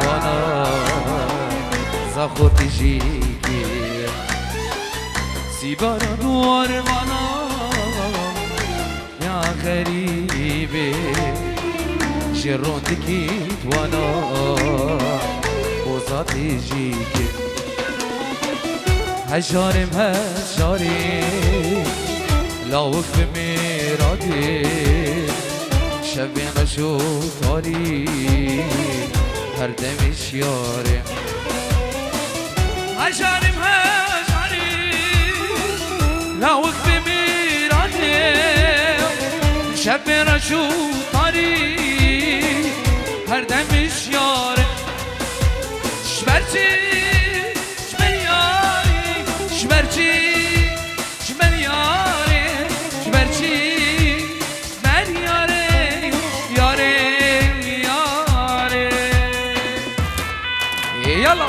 وانا زخوتي جيكي سيبارا دوار وانا يا غريبي شرونتكي وانا وزاتي جيكي هجارم لا وقف میرادی شب نشو تاری هر دمش یارم هجارم لا وقف میرادی شب نشو تاری هر دمش یارم شبرچی شبرچی يلا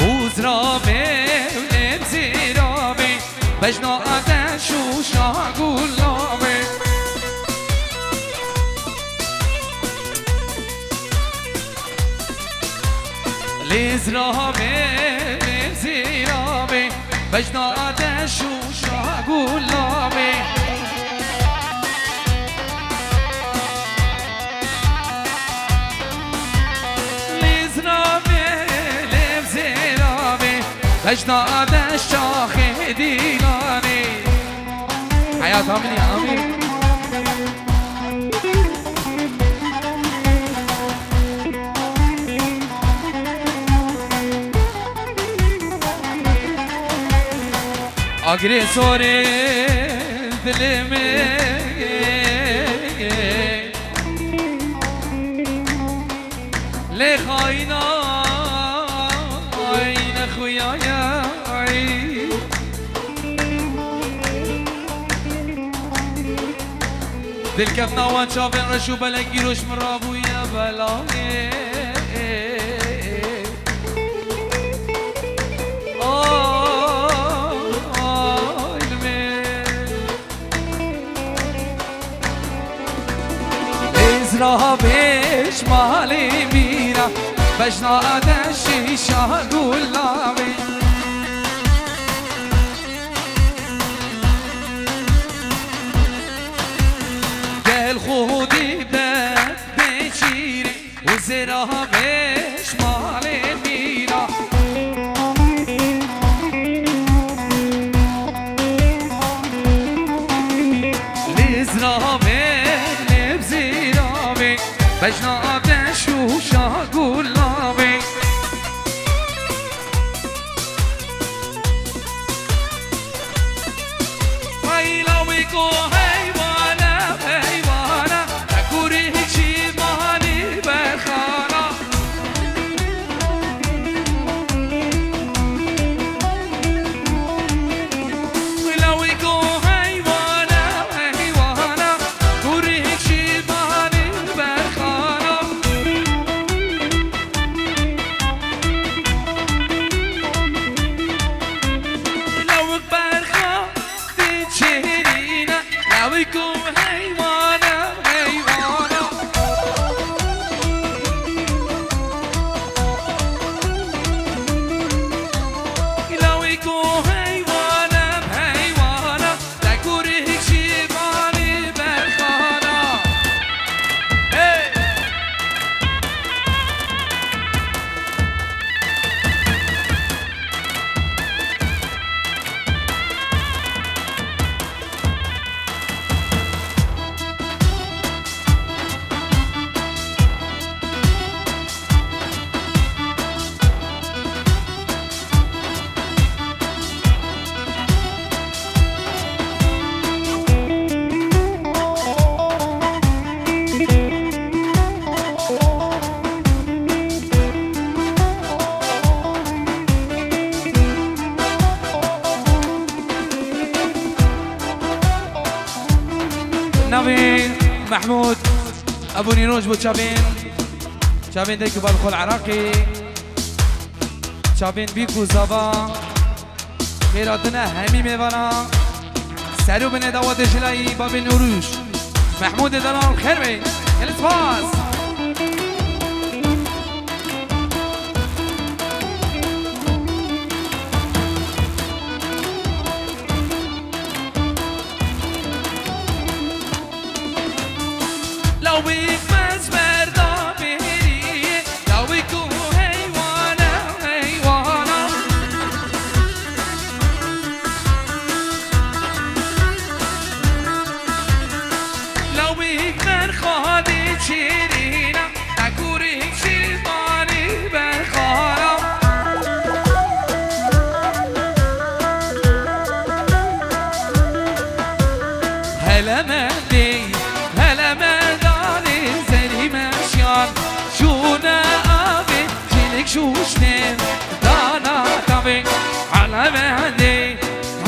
وزرامي ونمزيرامي بجنا آتش و شاگولامي لیزرامي نمزيرامي بجنا آتش و شاگولامي بجنا آتش شاخ دینانی حیات آمینی آمین آگریسور دلمی لخاینا این خویایا دل کفنا وان شافن رشو بلگی روش مرابو یا بلانه ازرا بیش مالی میرا بجنا آتشی شاگولامی گل خودی بد بچیره ازرا بیش مالی میرا لیزرا بیش بجنا آتش و شاگولامی چاوین محمود ابو نیروش بو چاوین چاوین دیگه بالخول عراقی چاوین بیکو زبا خیراتنا همی میوانا سرو بنه دوات جلایی باب نوروش محمود دلال خیر بی الاسپاس لو بيك بس بردا بهري لو بيكو هيوانا هيوانا لو بيك من خادي تشيرينا اكوريك شيطاني بخارا هلا مهدي هلا مهدي شونا أبي جيلك شوشنين دانا تبي على مهدي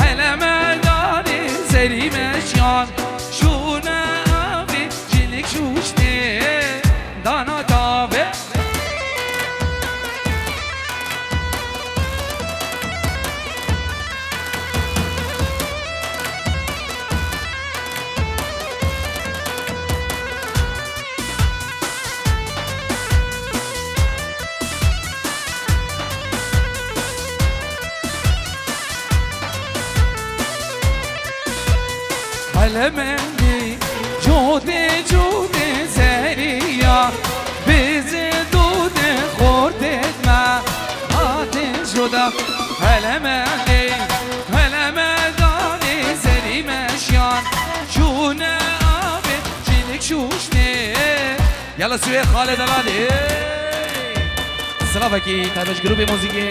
على مداري سري مشيان شونا أبي جيلك شوشنين دانا تبي علمني جودي جودي زهرية بزدود خوردت ما آتش شده علمني علمداني زری مشیان شونه آبی جیلک شوشنی يلا سوية خالد الالي سلافكي تابش جروب موسيقي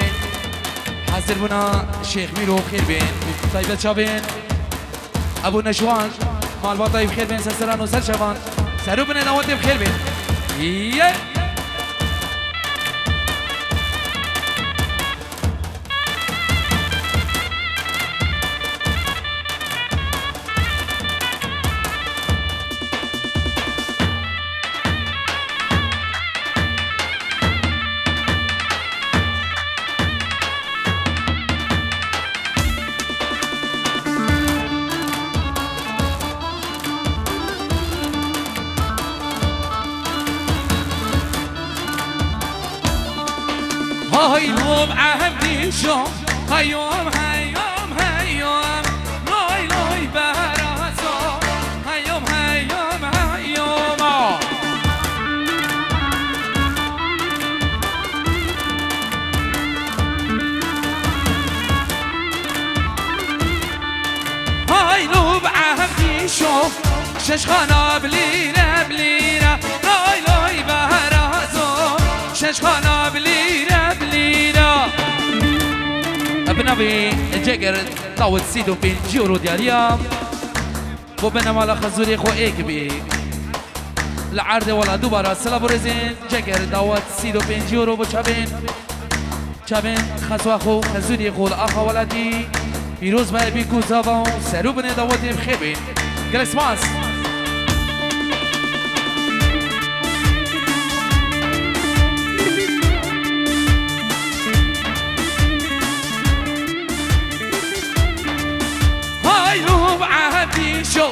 حاضر بنا شيخ ميرو خير بين طيبة شابين ابو نشوان مال باطا بخير بين سلسلان وسل شبان سرو بن نواتي بخير بين هايلوم عهدي شو هايوم هايوم هايوم لوي لوي بهرازو هايوم هايوم هايوم هايلوم عهدي شو ششخانا بلينا بلينا لوي لوي بهرازو ششخانا بلينا بنبي جاكر طاوت سيدو بين جيورو دياليا وبنا مالا خزوري خو ايك بي العرض ولا دوبارا سلابو رزين جاكر داوت سيدو بين جيورو بچابين چابين خزوا خو خزوري خو الاخا ولدي بيروز ما بيكو زاوا سرو بن داوت بخيبين كريسماس شو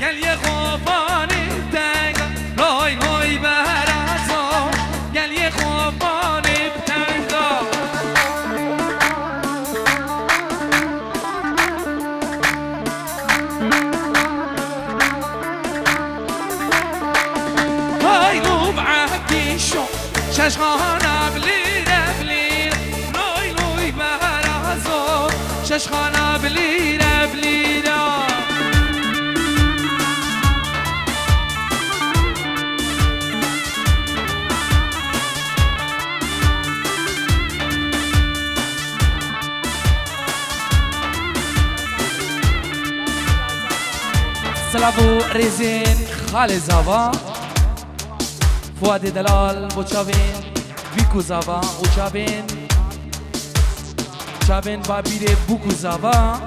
قال يا خوفاني بتايقة لوي لوي بهرازو قال يا خوفاني بتايقة هاي لو بعهدي شو ششخانة بليلة بليلة لوي لوي بهرازو ششخانة بليلة بليلة سلابو ريزين خالد زابا فؤاد دلال بوچاوين بيكو زابا وچاوين بابير بوكو زابا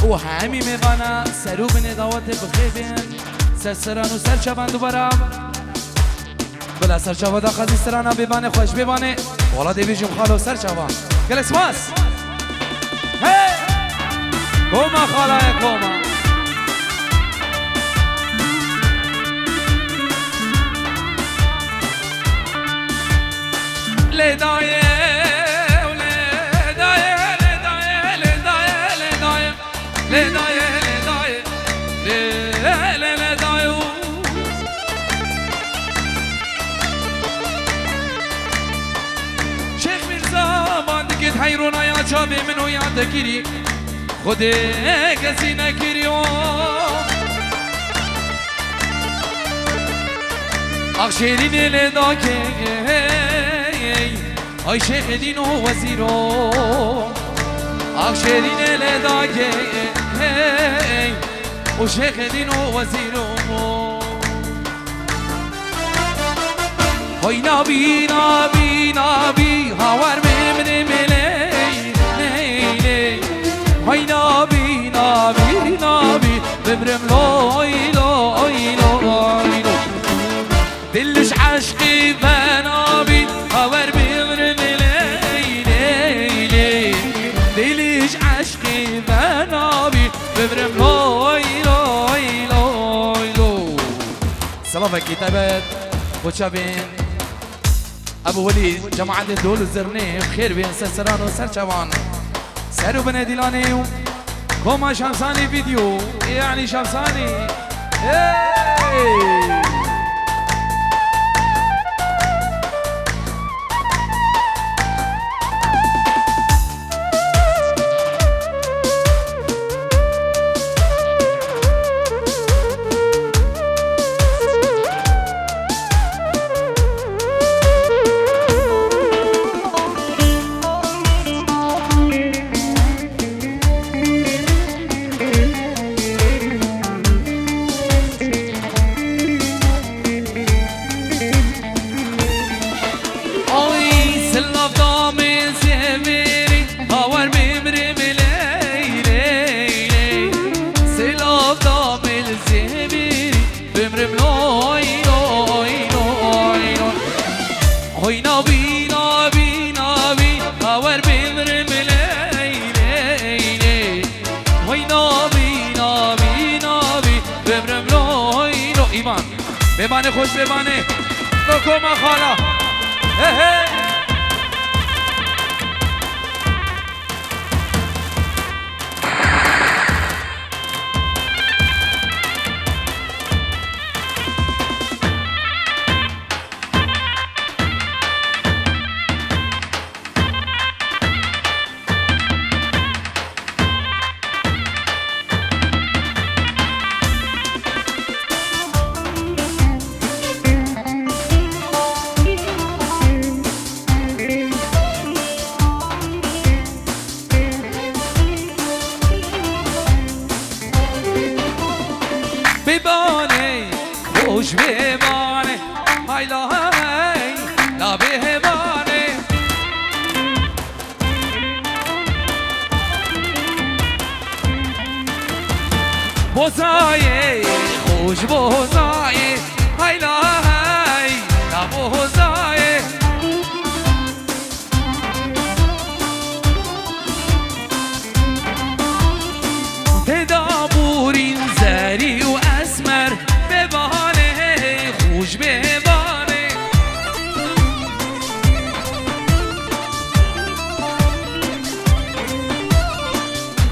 و همی میبانه سرو بینه دعوت بخیبین سرسران و سرچوان دوبارم بلا سرچوان دا خزی سرانه ببانه خوش ببانه والا دیویجم خالو سرچوان گل اسماس هی کوما خالای کوما لدایه شیخ میرزا باندگید حیرونه یا چابه منو یاد گیری خود کسی نگیری آخ شیرین لدا که آی شیخ دین و وزیرو آخ شیرین لدا که و شیخ دین و وزیرو های نبی نبی نبی هاور میمنی ملی های نبی نبی نبی ببرم لای لای لای دلش عشقی بنابی هاور میمنی ملی دلش عشقی بنابی ببرم لای لای لای لای سلام کتابت وشابين ابو وليد جماعه الدول الزرني بخير بين سرسران وسرشوان سروا بناديلاني كوما شمساني فيديو يعني شمساني ببانه خوش ببانه کوما خالا ببانه خوش ببانه های لا های لا ببانه بوزایه خوش بوزایه های لا های لا بوزایه تدابورین زری و اسمر ببانه خوش ببانه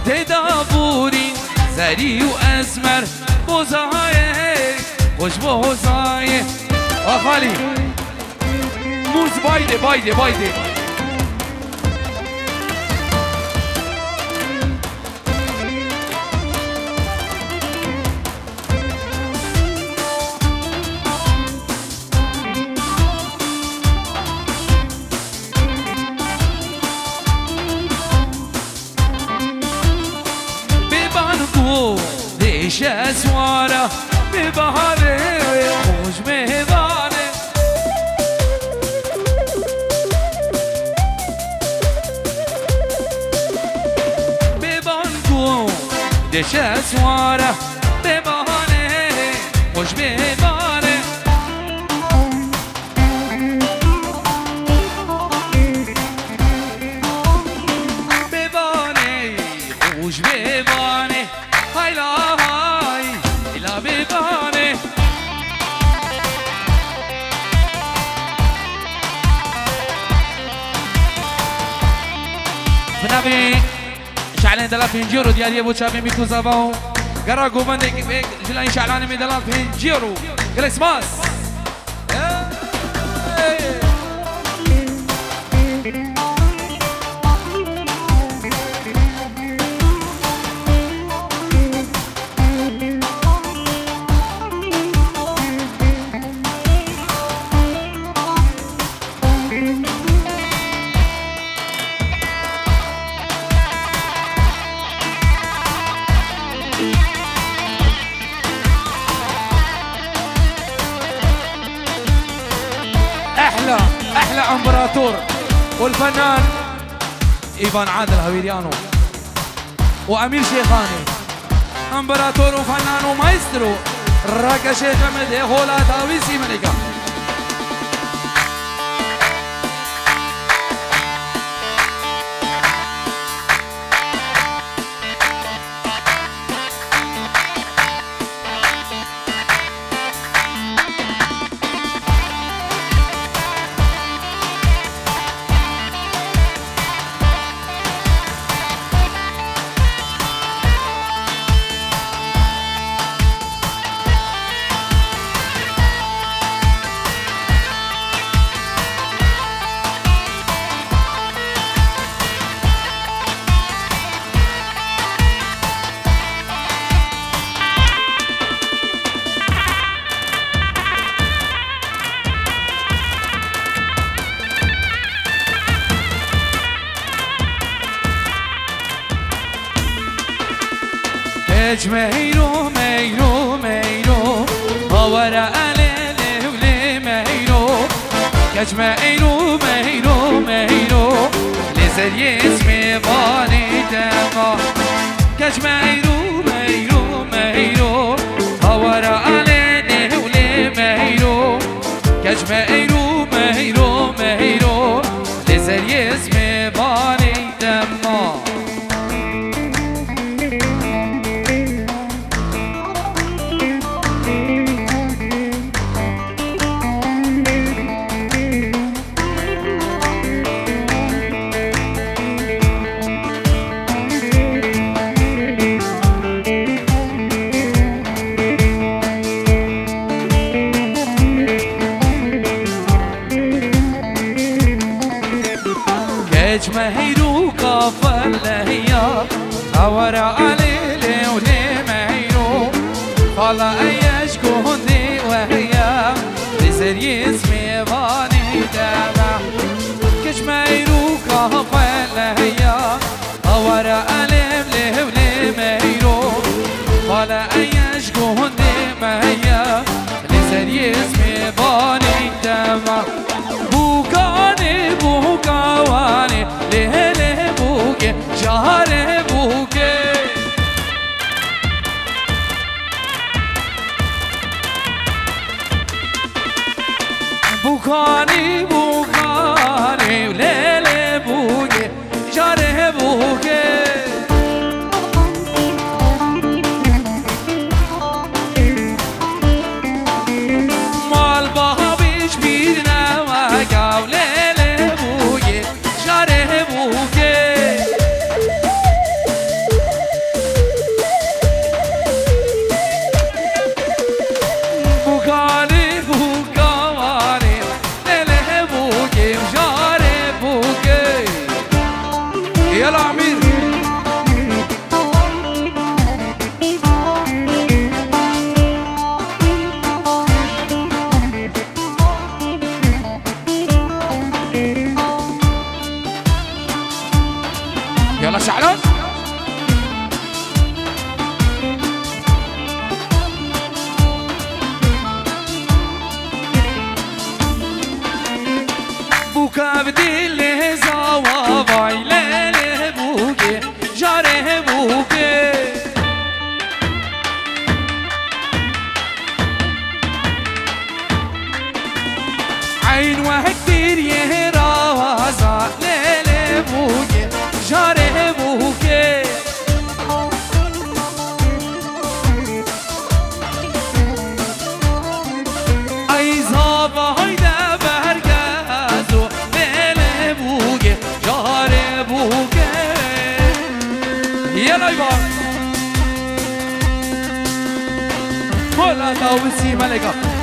تدابورین زری و اسمر بوزایه خوش بوزایه آخالی موز بایده بایده بایده دیش اسواره ببهاره خوش مهبانه ببان کن دش اسواره ببانه خوش ببانه ببانه خوش ببانه های لا های لا ببانه بنابي شعلان دلال پنجیرو دیاری بود چه میکو زبان گرا گوبنده که جلای شعلان می دلال پنجیرو کریسماس احلى امبراطور والفنان ايفان عادل هويريانو وامير شيخاني امبراطور وفنان ومايسترو راكا شيخ مدي هولا تاويسي ملكا ميرو ميرو ميرو هورا ليلي ولي ميرو كاج ميرو ميرو ميرو لزر اسمي باني دما كاج ميرو ميرو ميرو هورا ليلي ولي ميرو كاج ميرو ميرو ميرو لزر اسمي باني دما مهيرو قافل لهيا هورا عليلي ولي مهيرو فالا ايش كوندي وهيا لزر اسمي باني دابا كش مهيرو قافل لهيا هورا عليلي ولي مهيرو فالا ايش كوندي مهيا لزر اسمي باني دابا بوكاني بوكاواني لهله بوكي شهر بوكي بوكاني بوكاني لهله بوكي شهر بوكي مال بابيش بيرنا وقاو لهله بوكي شهر بوكي بوكاني بوكاني لهله بوكي شهر بوكي يلا عمير يلا شعلان بوكا بديل زوا باي ليله بوكي جاره بوكي يلا يبار ولا توسي ملكة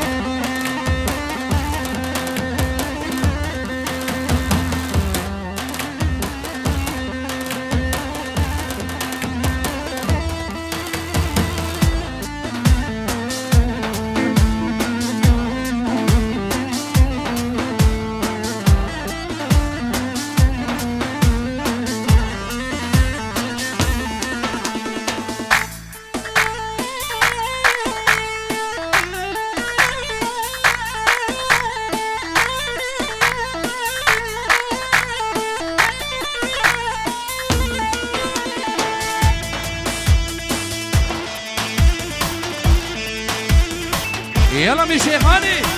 يلا مي شيخاني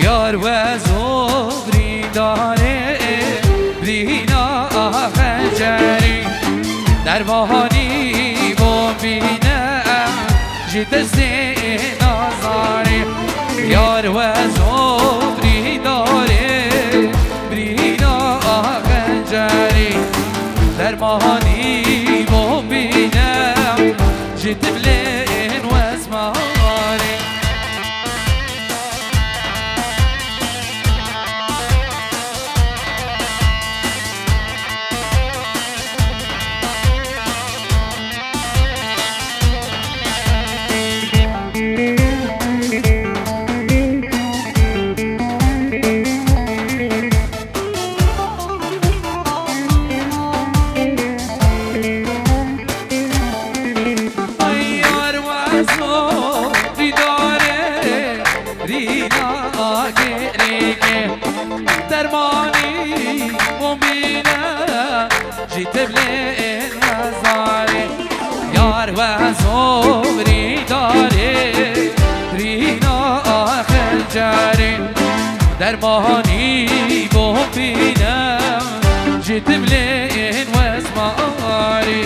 یار و زغری داره رینا خنجری دربانی ببینم جد نازاری یار و زغری داره رینا خنجری دربانی ببینم جد بلین و اسماری درمانی مبینه جیت بلین نظاره یار و صبری داره رینا خنجری درمانی مبینه جیت بلین و اسماری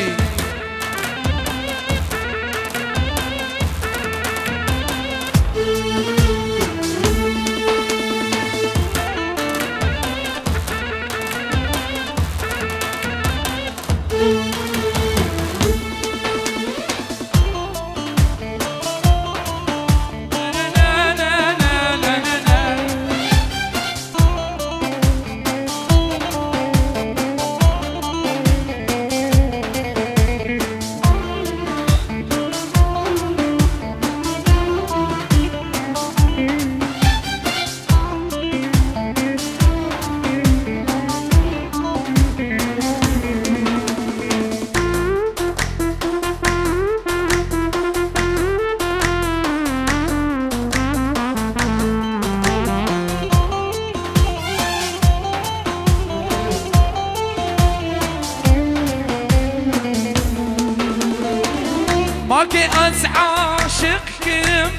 ماكي از عاشق كم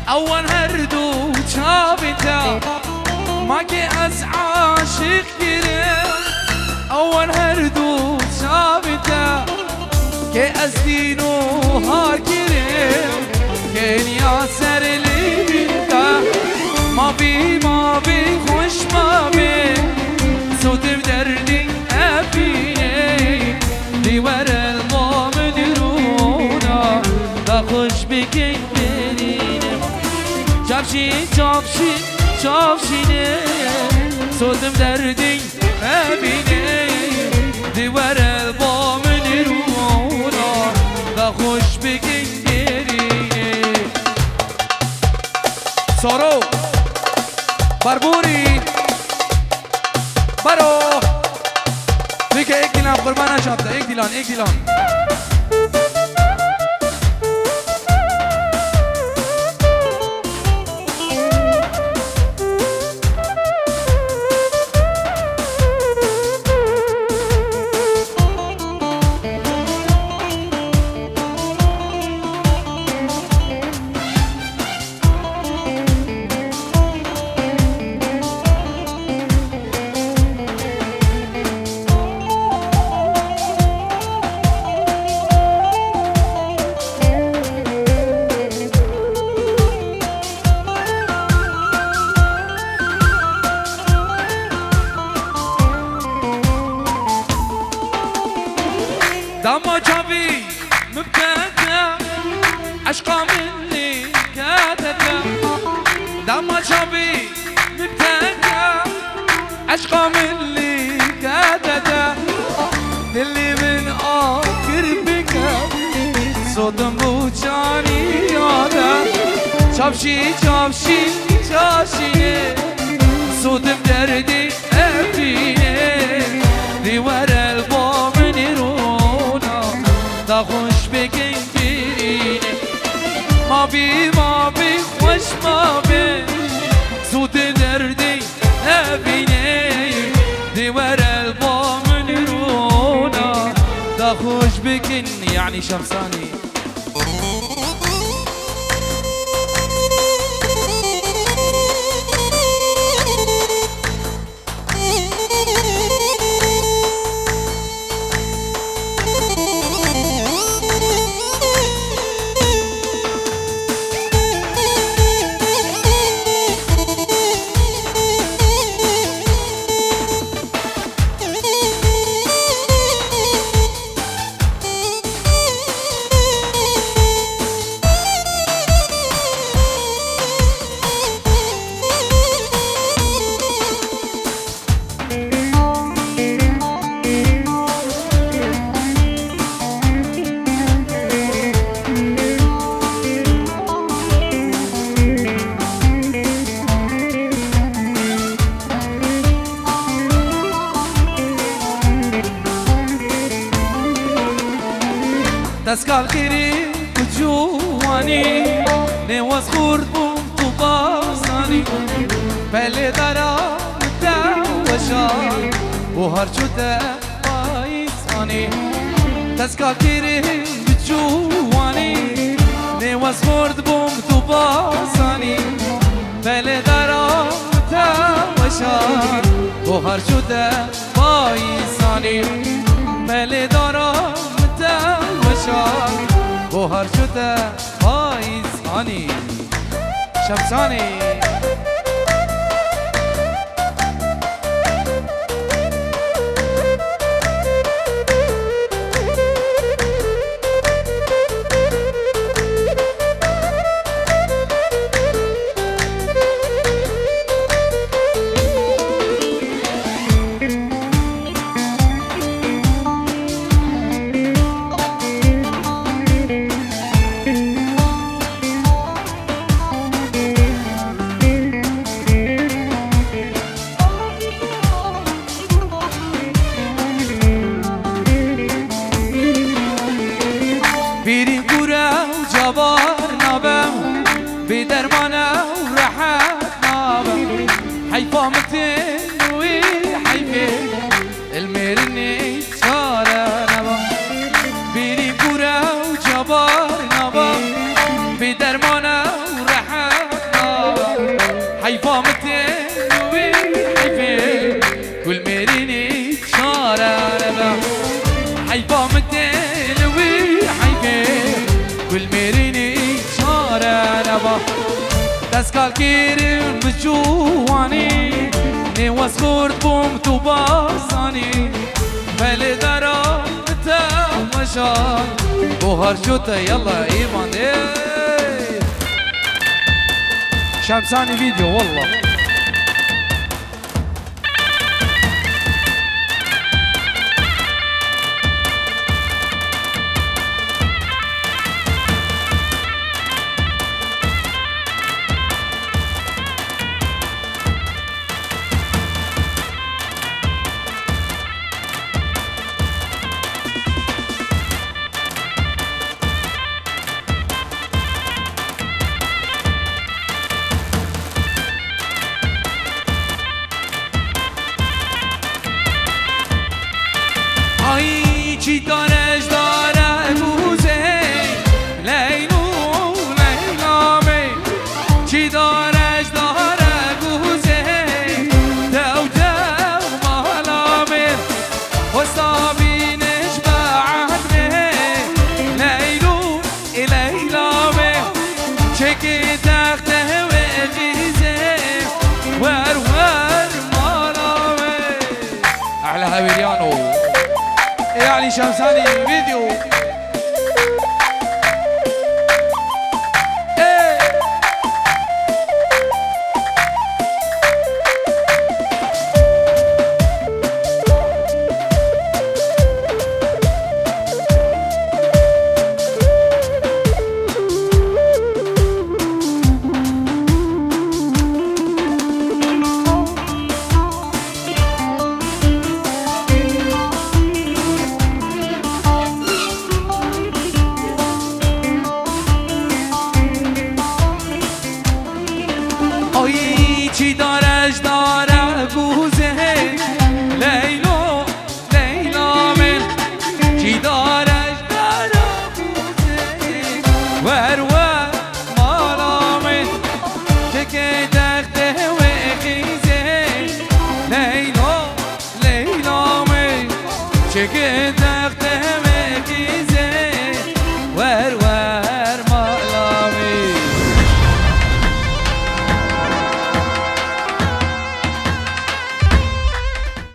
اول هردو شابتا ماكي از عاشق كم اول هردو شابتا كي از دينو هاكرم كين ياسر لي بنتا ما بي خوش ما بي صوت بدردي ابيني ديور المؤمن رونا خوش بكين برينم جابشين جابشين جابشيني صوتم دردي ابيني ديور المؤمن رونا خوش بكين بريني سارو بربوري برو دیگه یک دیلان قربان شد یک دیلان داما جابي مبكاكا عشقا مني كاتكا داما جابي مبكاكا عشقا مني كاتكا اللي من آخر بكا صوتم بوچانی یادا چاپشی چاپشی چاشینه صوتم دردی افینه دیوار الباب نیرونا دا خوش بکن برینه ما بی خوش ما بی صوت دردی افینه دیوار الباب نیرونا دا خوش بکن يعني شمساني تسكال كيري كجواني نواز خورد بوم طباساني بلي دارا متوشان وهر جوتا بايساني تسكال كيري كجواني نواز خورد بوم طباساني بلي دارا متوشان وهر جوتا بايساني بلي دارا وشان بوهر شده پاییزانی شمسانی بیرین گوره و جوار نابم بی درمانه و راحت نابم حیفا متنوی حیفه المرنی چاره نبم بیرین گوره و جوار نابم بی درمانه و راحت نابم حیفا متنوی حیفه کل مرنی چاره نبم حیفا متنوی والميريني شارع نبا تسكال كيرم بجواني نواز خورد بوم توباساني بلي دارا متوشان بوهر شوتا يلا ايمان شمساني فيديو والله Ay çitareş dare buze Leylu leylame Çitareş dare buze Dev dev malame Hostabineş ba'adne Leylu leylame Çeki takte ve gize Ver malame أحلى هاويريانو يعني شمساني فيديو چی دارش داره گوزه لیلا لیلا من چی دارش داره گوزه ور ور مالا من که تخته و خیزه لیلا لیلا من که تخته